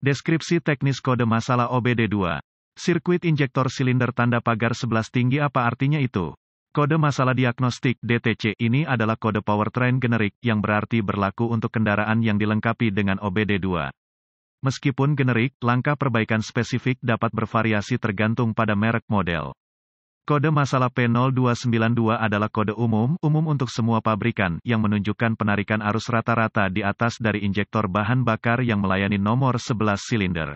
Deskripsi teknis kode masalah OBD2. Sirkuit injektor silinder tanda pagar 11 tinggi apa artinya itu? Kode masalah diagnostik DTC ini adalah kode powertrain generik yang berarti berlaku untuk kendaraan yang dilengkapi dengan OBD2. Meskipun generik, langkah perbaikan spesifik dapat bervariasi tergantung pada merek model. Kode masalah P0292 adalah kode umum untuk semua pabrikan yang menunjukkan penarikan arus rata-rata di atas dari injektor bahan bakar yang melayani nomor 11 silinder.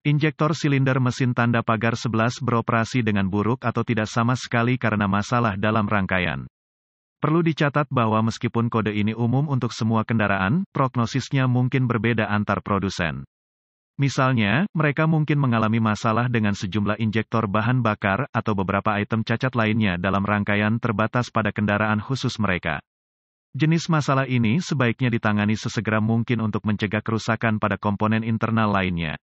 Injektor silinder mesin tanda pagar 11 beroperasi dengan buruk atau tidak sama sekali karena masalah dalam rangkaian. Perlu dicatat bahwa meskipun kode ini umum untuk semua kendaraan, prognosisnya mungkin berbeda antar produsen. Misalnya, mereka mungkin mengalami masalah dengan sejumlah injektor bahan bakar atau beberapa item cacat lainnya dalam rangkaian terbatas pada kendaraan khusus mereka. Jenis masalah ini sebaiknya ditangani sesegera mungkin untuk mencegah kerusakan pada komponen internal lainnya.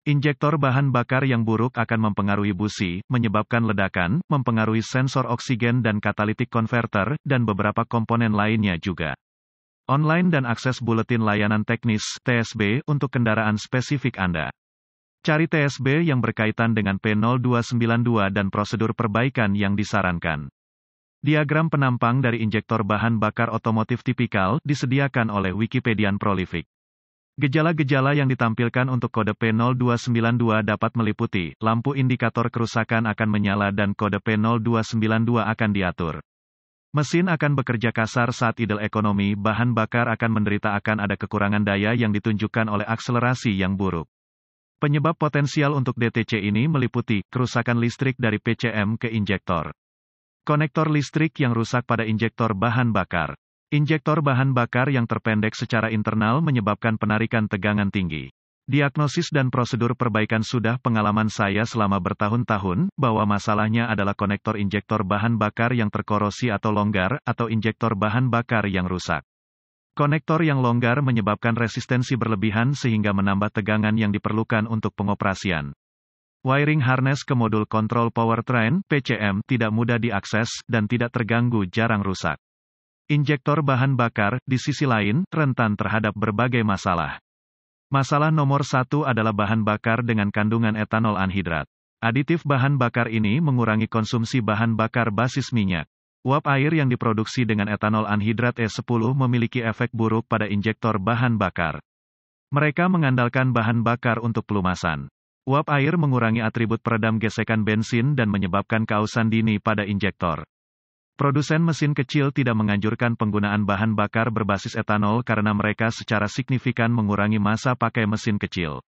Injektor bahan bakar yang buruk akan mempengaruhi busi, menyebabkan ledakan, mempengaruhi sensor oksigen dan catalytic converter, dan beberapa komponen lainnya juga. Online dan akses buletin layanan teknis (TSB) untuk kendaraan spesifik Anda. Cari TSB yang berkaitan dengan P0292 dan prosedur perbaikan yang disarankan. Diagram penampang dari injektor bahan bakar otomotif tipikal disediakan oleh Wikipedian Prolific. Gejala-gejala yang ditampilkan untuk kode P0292 dapat meliputi, lampu indikator kerusakan akan menyala dan kode P0292 akan diatur. Mesin akan bekerja kasar saat idle ekonomi, bahan bakar akan menderita akan ada kekurangan daya yang ditunjukkan oleh akselerasi yang buruk. Penyebab potensial untuk DTC ini meliputi, kerusakan listrik dari PCM ke injektor. Konektor listrik yang rusak pada injektor bahan bakar. Injektor bahan bakar yang terpendek secara internal menyebabkan penarikan tegangan tinggi. Diagnosis dan prosedur perbaikan sudah pengalaman saya selama bertahun-tahun, bahwa masalahnya adalah konektor injektor bahan bakar yang terkorosi atau longgar, atau injektor bahan bakar yang rusak. Konektor yang longgar menyebabkan resistensi berlebihan sehingga menambah tegangan yang diperlukan untuk pengoperasian. Wiring harness ke modul kontrol powertrain, PCM, tidak mudah diakses, dan tidak terganggu jarang rusak. Injektor bahan bakar, di sisi lain, rentan terhadap berbagai masalah. Masalah nomor 1 adalah bahan bakar dengan kandungan etanol anhidrat. Aditif bahan bakar ini mengurangi konsumsi bahan bakar basis minyak. Uap air yang diproduksi dengan etanol anhidrat E10 memiliki efek buruk pada injektor bahan bakar. Mereka mengandalkan bahan bakar untuk pelumasan. Uap air mengurangi atribut peredam gesekan bensin dan menyebabkan keausan dini pada injektor. Produsen mesin kecil tidak menganjurkan penggunaan bahan bakar berbasis etanol karena mereka secara signifikan mengurangi masa pakai mesin kecil.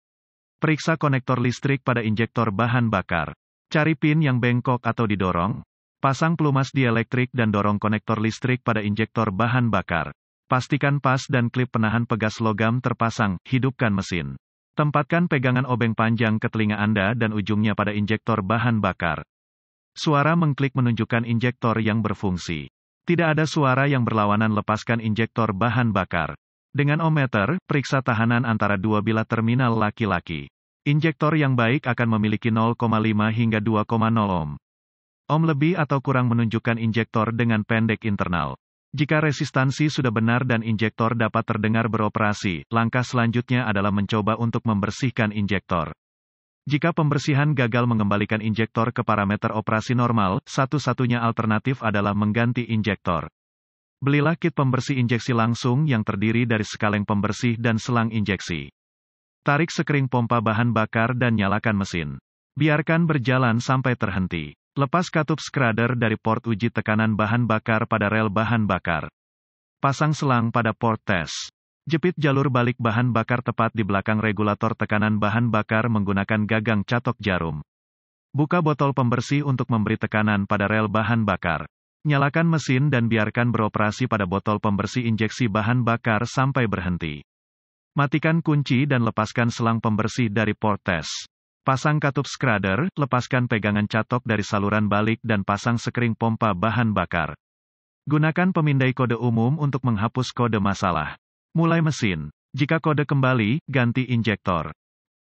Periksa konektor listrik pada injektor bahan bakar. Cari pin yang bengkok atau didorong. Pasang pelumas dielektrik dan dorong konektor listrik pada injektor bahan bakar. Pastikan pas dan klip penahan pegas logam terpasang, hidupkan mesin. Tempatkan pegangan obeng panjang ke telinga Anda dan ujungnya pada injektor bahan bakar. Suara mengklik menunjukkan injektor yang berfungsi. Tidak ada suara yang berlawanan, lepaskan injektor bahan bakar. Dengan ohmmeter, periksa tahanan antara dua bilah terminal laki-laki. Injektor yang baik akan memiliki 0,5 hingga 2,0 ohm. Ohm lebih atau kurang menunjukkan injektor dengan pendek internal. Jika resistansi sudah benar dan injektor dapat terdengar beroperasi, langkah selanjutnya adalah mencoba untuk membersihkan injektor. Jika pembersihan gagal mengembalikan injektor ke parameter operasi normal, satu-satunya alternatif adalah mengganti injektor. Belilah kit pembersih injeksi langsung yang terdiri dari sekaleng pembersih dan selang injeksi. Tarik sekering pompa bahan bakar dan nyalakan mesin. Biarkan berjalan sampai terhenti. Lepas katup skradder dari port uji tekanan bahan bakar pada rel bahan bakar. Pasang selang pada port tes. Jepit jalur balik bahan bakar tepat di belakang regulator tekanan bahan bakar menggunakan gagang catok jarum. Buka botol pembersih untuk memberi tekanan pada rel bahan bakar. Nyalakan mesin dan biarkan beroperasi pada botol pembersih injeksi bahan bakar sampai berhenti. Matikan kunci dan lepaskan selang pembersih dari port tes. Pasang katup skradder, lepaskan pegangan catok dari saluran balik dan pasang sekring pompa bahan bakar. Gunakan pemindai kode umum untuk menghapus kode masalah. Mulai mesin. Jika kode kembali, ganti injektor.